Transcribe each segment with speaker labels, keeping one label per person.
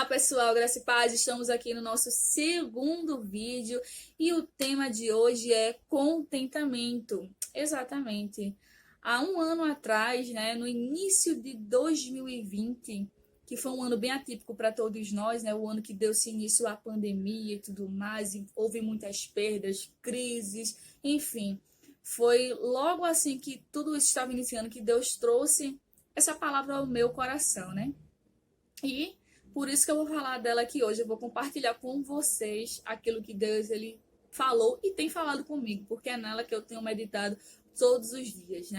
Speaker 1: pessoal, graça e paz, estamos aqui no nosso segundo vídeo e o tema de hoje é contentamento. Exatamente. Há um ano atrás, no início de 2020, que foi um ano bem atípico para todos nós, o ano que deu-se início à pandemia e tudo mais, e houve muitas perdas, crises, enfim. Foi logo assim que tudo isso estava iniciando que Deus trouxe essa palavra ao meu coração, E por isso que eu vou falar dela aqui hoje. Eu vou compartilhar com vocês aquilo que Deus ele falou e tem falado comigo, porque é nela que eu tenho meditado todos os dias,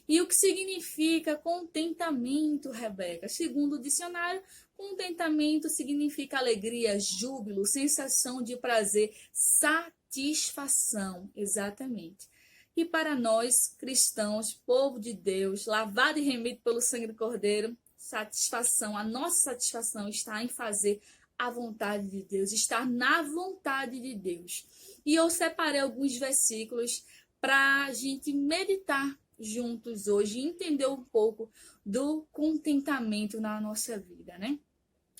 Speaker 1: E o que significa contentamento, Rebeca? Segundo o dicionário, contentamento significa alegria, júbilo, sensação de prazer, satisfação, exatamente. E para nós, cristãos, povo de Deus, lavado e remido pelo sangue do Cordeiro, satisfação, a nossa satisfação está em fazer a vontade de Deus, estar na vontade de Deus. E eu separei alguns versículos para a gente meditar juntos hoje e entender um pouco do contentamento na nossa vida,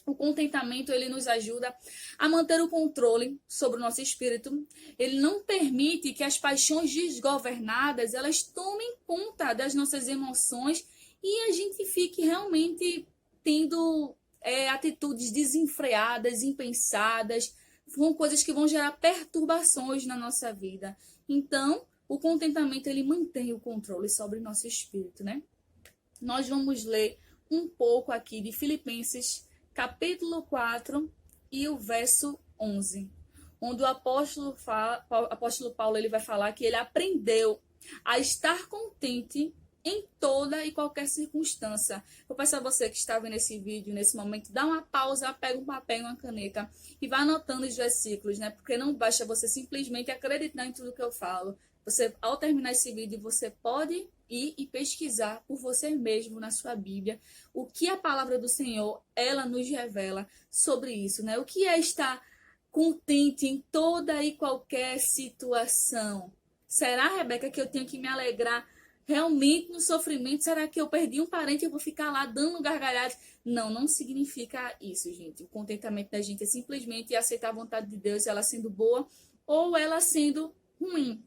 Speaker 1: O contentamento, ele nos ajuda a manter o controle sobre o nosso espírito. Ele não permite que as paixões desgovernadas, elas tomem conta das nossas emoções e a gente fique realmente tendo atitudes desenfreadas, impensadas, com coisas que vão gerar perturbações na nossa vida. Então, o contentamento, ele mantém o controle sobre o nosso espírito, Nós vamos ler um pouco aqui de Filipenses, capítulo 4 e o verso 11, onde o apóstolo Paulo ele vai falar que ele aprendeu a estar contente em toda e qualquer circunstância. Eu peço a você que está vendo esse vídeo nesse momento, dá uma pausa, pega um papel e uma caneta e vá anotando os versículos, Porque não basta você simplesmente acreditar em tudo que eu falo. Você, ao terminar esse vídeo, você pode ir e pesquisar por você mesmo na sua Bíblia o que a palavra do Senhor, ela nos revela sobre isso, O que é estar contente em toda e qualquer situação? Será, Rebeca, que eu tenho que me alegrar realmente no sofrimento? Será que eu perdi um parente e eu vou ficar lá dando gargalhadas? Não significa isso, gente. O contentamento da gente é simplesmente aceitar a vontade de Deus, ela sendo boa ou ela sendo ruim.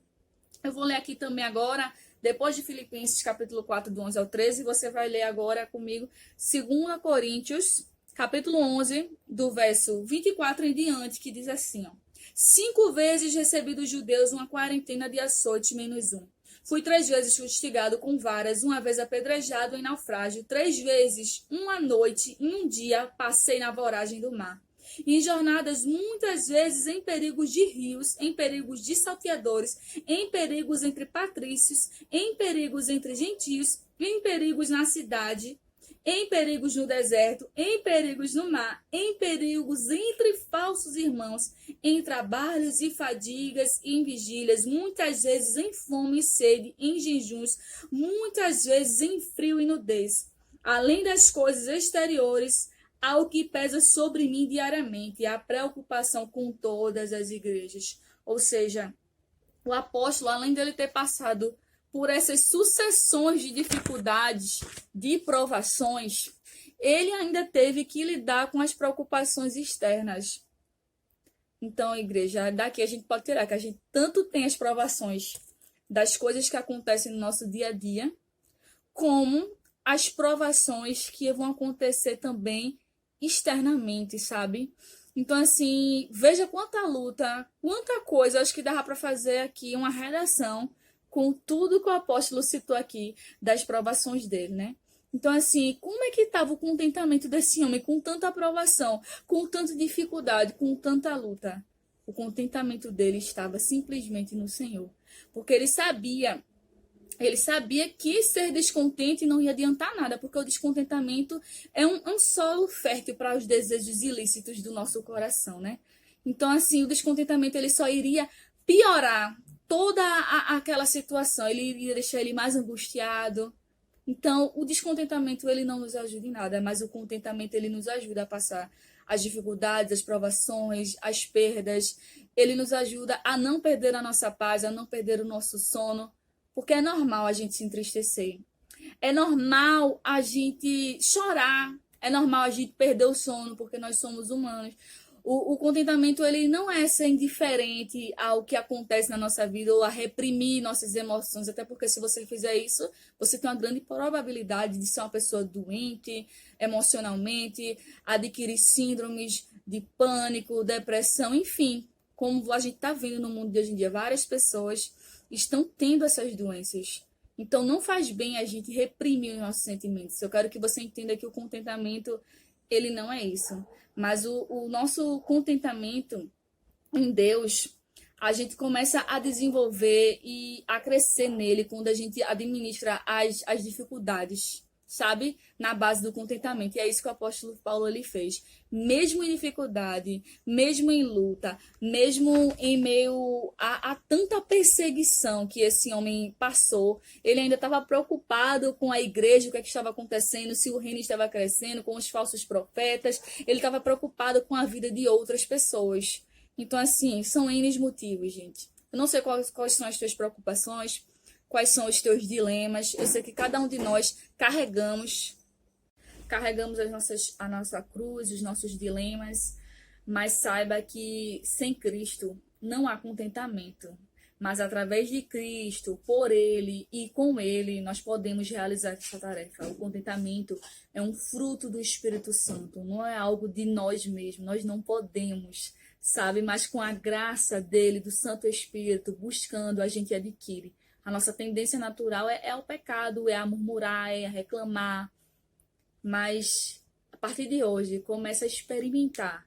Speaker 1: Eu vou ler aqui também agora, depois de Filipenses capítulo 4, do 11 ao 13, você vai ler agora comigo 2 Coríntios, capítulo 11, do verso 24 em diante, que diz assim, 5 vezes recebi dos judeus uma quarentena de açoite menos um. Fui 3 vezes fustigado com varas, 1 vez apedrejado em naufrágio, 3 vezes, uma noite e um dia passei na voragem do mar. Em jornadas muitas vezes em perigos de rios, em perigos de salteadores, em perigos entre patrícios, em perigos entre gentios, em perigos na cidade, em perigos no deserto, em perigos no mar, em perigos entre falsos irmãos, em trabalhos e fadigas e em vigílias, muitas vezes em fome e sede, em jejuns, muitas vezes em frio e nudez. Além das coisas exteriores, há o que pesa sobre mim diariamente, a preocupação com todas as igrejas. Ou seja, o apóstolo, além dele ter passado por essas sucessões de dificuldades, de provações, ele ainda teve que lidar com as preocupações externas. Então, igreja, daqui a gente pode tirar que a gente tanto tem as provações das coisas que acontecem no nosso dia a dia, como as provações que vão acontecer também externamente, sabe? Então, assim, veja quanta luta, quanta coisa. Acho que dava para fazer aqui uma redação com tudo que o apóstolo citou aqui das provações dele, Então, assim, como é que estava o contentamento desse homem com tanta aprovação, com tanta dificuldade, com tanta luta? O contentamento dele estava simplesmente no Senhor, porque ele sabia que ser descontente não ia adiantar nada, porque o descontentamento é um solo fértil para os desejos ilícitos do nosso coração, Então, assim, o descontentamento ele só iria piorar toda aquela situação, ele iria deixar ele mais angustiado. Então, o descontentamento ele não nos ajuda em nada, mas o contentamento ele nos ajuda a passar as dificuldades, as provações, as perdas. Ele nos ajuda a não perder a nossa paz, a não perder o nosso sono, porque é normal a gente se entristecer. É normal a gente chorar. É normal a gente perder o sono, porque nós somos humanos. O contentamento, ele não é ser indiferente ao que acontece na nossa vida ou a reprimir nossas emoções, até porque se você fizer isso, você tem uma grande probabilidade de ser uma pessoa doente emocionalmente, adquirir síndromes de pânico, depressão, enfim, como a gente está vendo no mundo de hoje em dia, várias pessoas estão tendo essas doenças. Então, não faz bem a gente reprimir os nossos sentimentos. Eu quero que você entenda que o contentamento, ele não é isso. Mas o nosso contentamento em Deus, a gente começa a desenvolver e a crescer nele quando a gente administra as dificuldades, sabe? Na base do contentamento. E é isso que o apóstolo Paulo ele fez. Mesmo em dificuldade, mesmo em luta, mesmo em meio a tanta perseguição que esse homem passou, ele ainda estava preocupado com a igreja, o que, é que estava acontecendo, se o reino estava crescendo, com os falsos profetas. Ele estava preocupado com a vida de outras pessoas. Então, assim, são N motivos, gente. Eu não sei quais são as tuas preocupações, quais são os teus dilemas. Eu sei que cada um de nós carregamos a nossa cruz, os nossos dilemas, mas saiba que sem Cristo não há contentamento. Mas através de Cristo, por Ele e com Ele, nós podemos realizar essa tarefa. O contentamento é um fruto do Espírito Santo, não é algo de nós mesmos. Nós não podemos, sabe? Mas com a graça dele, do Santo Espírito, buscando, a gente adquire. A nossa tendência natural é o pecado, é a murmurar, é a reclamar. Mas a partir de hoje, começa a experimentar,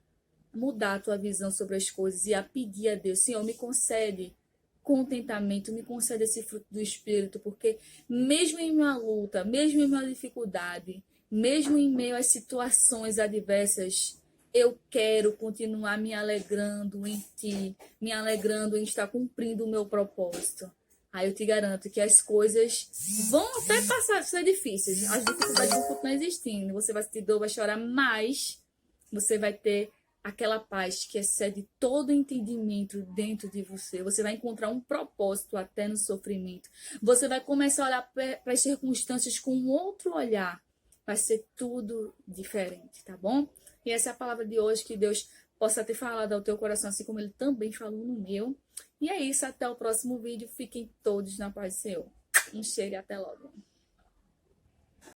Speaker 1: mudar a tua visão sobre as coisas e a pedir a Deus, Senhor, me concede contentamento, me concede esse fruto do Espírito, porque mesmo em minha luta, mesmo em minha dificuldade, mesmo em meio às situações adversas, eu quero continuar me alegrando em Ti, me alegrando em estar cumprindo o meu propósito. Aí eu te garanto que as coisas vão até passar a ser difíceis. As dificuldades vão continuar existindo. Você vai sentir dor, vai chorar, mas você vai ter aquela paz que excede todo entendimento dentro de você. Você vai encontrar um propósito até no sofrimento. Você vai começar a olhar para as circunstâncias com um outro olhar. Vai ser tudo diferente, tá bom? E essa é a palavra de hoje, que Deus possa ter falado ao teu coração, assim como Ele também falou no meu. E é isso, até o próximo vídeo. Fiquem todos na paz do Senhor. Um cheiro e até logo.